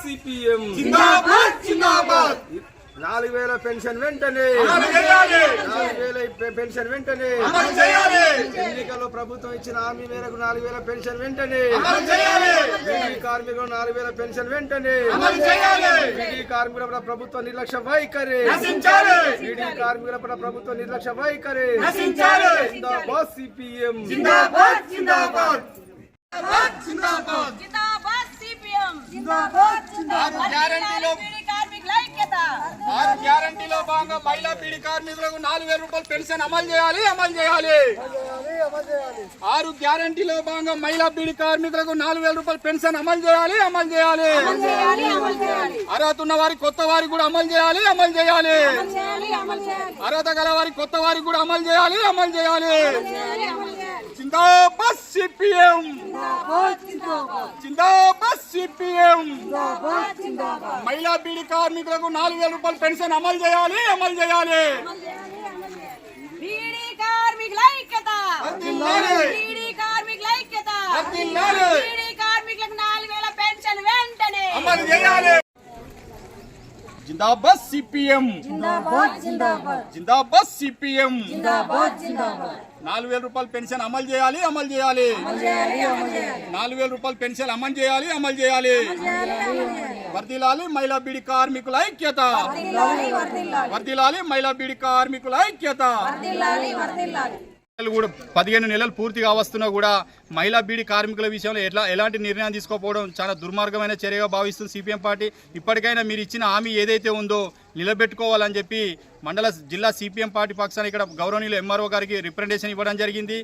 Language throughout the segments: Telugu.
సిపిఎం జిందాబాద్ జిందాబాద్ 4000 పెన్షన్ వెంటనే అమలు చేయాలి 4000 పెన్షన్ వెంటనే అమలు చేయాలి ఎన్నికల్లో ప్రభుత్వం ఇచ్చిన హామీ మేరకు 4000 పెన్షన్ వెంటనే అమలు చేయాలి బీడీ కార్మికులు 4000 పెన్షన్ వెంటనే అమలు చేయాలి బీడీ కార్మికుల ప్రభుత్వ నిర్లక్ష్య వైఖరి నశించాలి బీడీ కార్మికుల ప్రభుత్వ నిర్లక్ష్య వైఖరి నశించాలి జిందాబాద్ సిపిఎం జిందాబాద్ జిందాబాద్ జిందాబాద్ జిందాబాద్ సిపిఎం జిందాబాద్ జిందాబాద్ గ్యారెంటీలో బీడీ కార్మికుల ఐక్యత 6 గ్యారెంటీలో భాగంగా మహిళా బీడీ కార్మికులకు 4000 రూపాయల పెన్షన్ అమలు చేయాలి 6 గ్యారెంటీలో భాగంగా మహిళా బీడీ కార్మికులకు 4000 రూపాయల పెన్షన్ అమలు చేయాలి అర్హత ఉన్న వారికి కొత్త వారికి కూడా అమలు చేయాలి అర్హత గల వారికి కొత్త వారికి కూడా అమలు చేయాలి జిందాబాద్ సిపిఎం జిందాబాద్ సిపిఎం మహిళా బీడీ కార్మికులకు 4000 రూపాయల పెన్షన్ అమలు చేయాలి బీడీ కార్మికుల ఐక్యత బీడీ కార్మికుల ఐక్యత బీడీ కార్మికులకు 4000 పెన్షన్ వెంటనే అమలు చేయాలి జిందాబాద్ సిపిఎం జిందాబాద్ సిపిఎం 4000 రూపాయల పెన్షన్ అమలు చేయాలి 4000 రూపాయల పెన్షన్ అమలు చేయాలి వర్ధిల్లాలి మహిళా బీడీ కార్మికుల ఐక్యత వర్ధిల్లాలి మహిళా బీడీ కార్మికుల ఐక్యత కూడా 15 నెలలు పూర్తిగా వస్తున్నా కూడా మహిళా బీడీ కార్మికుల విషయంలో ఎలాంటి నిర్ణయం తీసుకోకపోవడం చాలా దుర్మార్గమైన చర్యగా భావిస్తుంది సిపిఎం పార్టీ. ఇప్పటికైనా మీరు ఇచ్చిన హామీ ఏదైతే ఉందో నిలబెట్టుకోవాలని చెప్పి జిల్లా సిపిఎం పార్టీ పక్షాన ఇక్కడ గౌరవనీయులు ఎంఆర్ఓ గారికి రిప్రజెంటేషన్ ఇవ్వడం జరిగింది.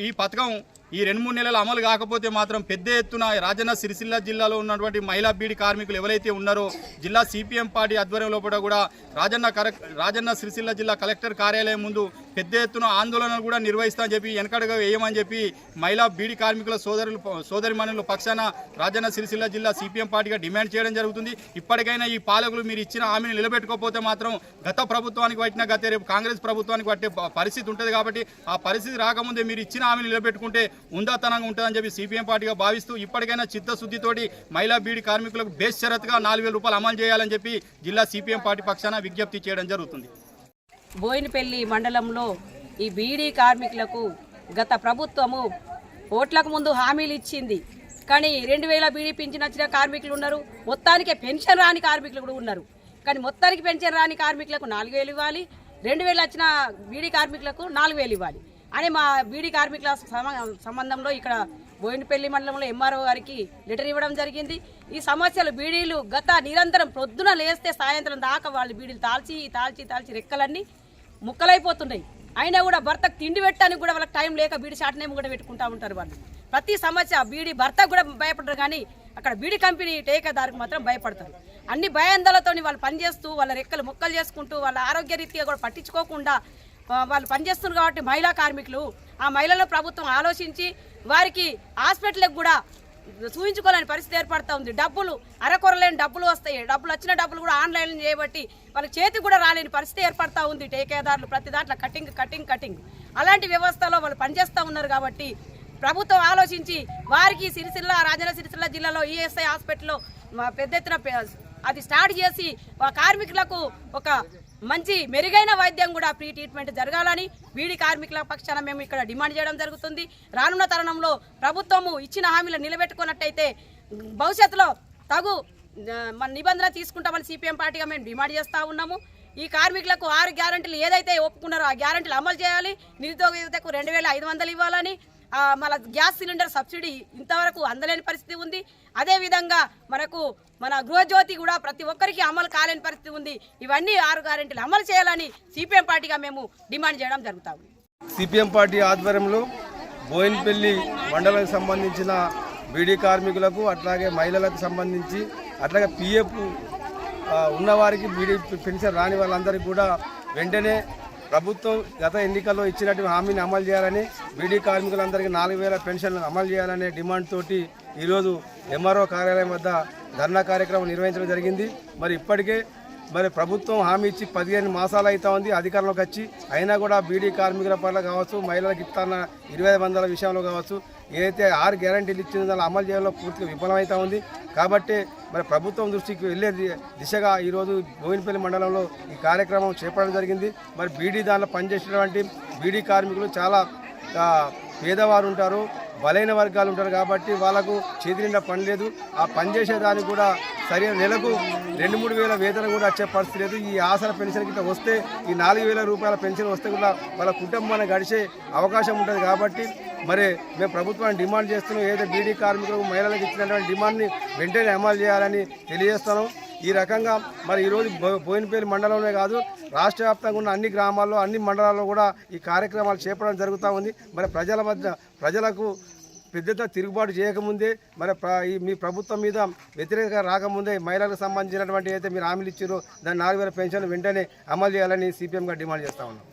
ఈ పథకం ఈ 2-3 నెలలు అమలు కాకపోతే మాత్రం పెద్ద ఎత్తున రాజన్న సిరిసిల్ల జిల్లాలో ఉన్నటువంటి మహిళా బీడీ కార్మికులు ఎవరైతే ఉన్నారో జిల్లా సిపిఎం పార్టీ ఆధ్వర్యంలో కూడా రాజన్న సిరిసిల్ల జిల్లా కలెక్టర్ కార్యాలయం ముందు పెద్ద ఎత్తున ఆందోళనలు కూడా నిర్వహిస్తామని చెప్పి వెనకడుగా వేయమని చెప్పి మహిళా బీడీ కార్మికుల సోదరిమణుల పక్షాన రాజన్న సిరిసిల్ల జిల్లా సిపిఎం పార్టీగా డిమాండ్ చేయడం జరుగుతుంది. ఇప్పటికైనా ఈ పాలకులు మీరు ఇచ్చిన హామీని నిలబెట్టుకోకపోతే మాత్రం గత ప్రభుత్వానికి పట్టిన రేపు కాంగ్రెస్ ప్రభుత్వానికి పట్టే పరిస్థితి ఉంటుంది. కాబట్టి ఆ పరిస్థితి రాకముందే మీరు ఇచ్చిన హామీని నిలబెట్టుకుంటే ఉందాతనంగా ఉంటుందని చెప్పి సిపిఎం పార్టీగా భావిస్తూ ఇప్పటికైనా చిత్తశుద్ధితోటి మహిళా బీడీ కార్మికులకు బేషరతుగా 4000 రూపాయలు అమలు చేయాలని చెప్పి జిల్లా సిపిఎం పార్టీ పక్షాన విజ్ఞప్తి చేయడం జరుగుతుంది. బోయినపల్లి మండలంలో ఈ బీడీ కార్మికులకు గత ప్రభుత్వము ఓట్లకు ముందు హామీలు ఇచ్చింది. కానీ 2000 బీడీ పింఛన్ వచ్చిన కార్మికులు ఉన్నారు, మొత్తానికి పెన్షన్ రాని కార్మికులు కూడా ఉన్నారు. కానీ మొత్తానికి పెన్షన్ రాని కార్మికులకు 4000 ఇవ్వాలి, 2000 వచ్చిన బీడీ కార్మికులకు 4000 ఇవ్వాలి అని మా బీడీ కార్మికుల సంబంధంలో ఇక్కడ బోయినపల్లి మండలంలో ఎంఆర్ఓ గారికి లెటర్ ఇవ్వడం జరిగింది. ఈ సమస్యలు బీడీలు గత నిరంతరం ప్రొద్దున లేస్తే సాయంత్రం దాకా వాళ్ళు బీడీలు తాల్చి రెక్కలన్నీ ముక్కలైపోతున్నాయి. అయినా కూడా భర్తకు తిండి పెట్టడానికి కూడా వాళ్ళకి టైం లేక బీడీ షార్ట్ నేమ్ కూడా పెట్టుకుంటా ఉంటారు. వాళ్ళు ప్రతి సమస్య బీడీ భర్తకు కూడా భయపడరు, కానీ అక్కడ బీడీ కంపెనీ టేకేదారుకు మాత్రం భయపడతారు. అన్ని భయాందోళనతో వాళ్ళు పనిచేస్తూ వాళ్ళ రెక్కలు ముక్కలు చేసుకుంటూ వాళ్ళ ఆరోగ్య రీత్యా కూడా పట్టించుకోకుండా వాళ్ళు పనిచేస్తున్నారు. కాబట్టి మహిళా కార్మికులు ఆ మహిళల ప్రభుత్వం ఆలోచించి వారికి హాస్పిటల్కి కూడా చూపించుకోలేని పరిస్థితి ఏర్పడుతూ ఉంది. డబ్బులు అరకొరలేని డబ్బులు వస్తాయి, డబ్బులు వచ్చిన డబ్బులు కూడా ఆన్లైన్ చేయబట్టి వాళ్ళకి చేతికి కూడా రాలేని పరిస్థితి ఏర్పడుతూ ఉంది. టేకేదారులు ప్రతి దాంట్లో కటింగ్ అలాంటి వ్యవస్థలో వాళ్ళు పనిచేస్తూ ఉన్నారు. కాబట్టి ప్రభుత్వం ఆలోచించి వారికి రాజన్న సిరిసిల్ల జిల్లాలో ఈఎస్ఐ హాస్పిటల్లో పెద్ద ఎత్తున అది స్టార్ట్ చేసి కార్మికులకు ఒక మంచి మెరుగైన వైద్యం కూడా ఫ్రీ ట్రీట్మెంట్ జరగాలని బీడీ కార్మికుల పక్షాన మేము ఇక్కడ డిమాండ్ చేయడం జరుగుతుంది. రానున్న తరుణంలో ప్రభుత్వము ఇచ్చిన హామీలు నిలబెట్టుకున్నట్టయితే భవిష్యత్తులో తగు మన నిబంధన తీసుకుంటామని సిపిఎం పార్టీగా మేము డిమాండ్ చేస్తూ ఉన్నాము. ఈ కార్మికులకు 6 గ్యారెంటీలు ఏదైతే ఒప్పుకున్నారో ఆ గ్యారెంటీలు అమలు చేయాలి. నిరుద్యోగ యువతకు 2500 ఇవ్వాలని, మన గ్యాస్ సిలిండర్ సబ్సిడీ ఇంతవరకు అందలేని పరిస్థితి ఉంది. అదేవిధంగా మన గృహజ్యోతి కూడా ప్రతి ఒక్కరికి అమలు కాలేని పరిస్థితి ఉంది. ఇవన్నీ 6 గ్యారెంటీలు అమలు చేయాలని సిపిఎం పార్టీగా మేము డిమాండ్ చేయడం జరుగుతుంది. సిపిఎం పార్టీ ఆధ్వర్యంలో బోయినపల్లి మండలానికి సంబంధించిన బీడీ కార్మికులకు అట్లాగే మహిళలకు సంబంధించి అట్లాగే పిఎఫ్ ఉన్నవారికి బీడీ పెన్షన్ రాని వాళ్ళందరికీ కూడా వెంటనే ప్రభుత్వం గత ఎన్నికల్లో ఇచ్చినటువంటి హామీని అమలు చేయాలని, బీడీ కార్మికులందరికీ 4000 పెన్షన్లు అమలు చేయాలనే డిమాండ్ తోటి ఈరోజు ఎంఆర్ఓ కార్యాలయం వద్ద ధర్నా కార్యక్రమం నిర్వహించడం జరిగింది. మరి ఇప్పటికే మరి ప్రభుత్వం హామీ ఇచ్చి 15 మాసాలు అవుతా ఉంది అధికారంలోకి వచ్చి, అయినా కూడా బీడీ కార్మికుల పట్ల కావచ్చు, మహిళలకు ఇస్తున్న 25,000 విషయంలో కావచ్చు, ఏదైతే 6 గ్యారంటీలు ఇచ్చిన దాన్ని అమలు చేయడంలో పూర్తిగా విఫలమవుతా ఉంది. కాబట్టి మరి ప్రభుత్వం దృష్టికి వెళ్ళే దిశగా ఈరోజు బోయినపల్లి మండలంలో ఈ కార్యక్రమం చేపట్టడం జరిగింది. మరి బీడీ దానిలో పనిచేసేటువంటి బీడీ కార్మికులు చాలా పేదవారు ఉంటారు, బలైన వర్గాలు ఉంటారు. కాబట్టి వాళ్ళకు చేతి నిండా పని లేదు. ఆ పని చేసేదానికి కూడా సరైన నెలకు 2-3 వేల వేతనం కూడా వచ్చే పరిస్థితి లేదు. ఈ ఆసరా పెన్షన్ కింద వస్తే ఈ 4,000 రూపాయల పెన్షన్ వస్తే కూడా వాళ్ళ కుటుంబాన్ని గడిచే అవకాశం ఉంటుంది. కాబట్టి మరి మేము ప్రభుత్వాన్ని డిమాండ్ చేస్తున్నాం, ఏదైతే బీడీ కార్మికులకు మహిళలకు ఇచ్చినటువంటి డిమాండ్ని వెంటనే అమలు చేయాలని తెలియజేస్తున్నాం. ఈ రకంగా మరి ఈరోజు బోయినపల్లి మండలంలో కాదు, రాష్ట్ర వ్యాప్తంగా ఉన్న అన్ని గ్రామాల్లో, అన్ని మండలాల్లో కూడా ఈ కార్యక్రమాలు చేపట్టడం జరుగుతూ ఉంది. మరి ప్రజలకు పెద్ద తిరుగుబాటు చేయకముందే, మరి మీ ప్రభుత్వం మీద వ్యతిరేకంగా రాకముందే మహిళలకు సంబంధించినటువంటి అయితే మీరు హామీలు ఇచ్చారో దాని 4,000 పెన్షన్ వెంటనే అమలు చేయాలని సిపిఎంగా డిమాండ్ చేస్తూ ఉన్నాం.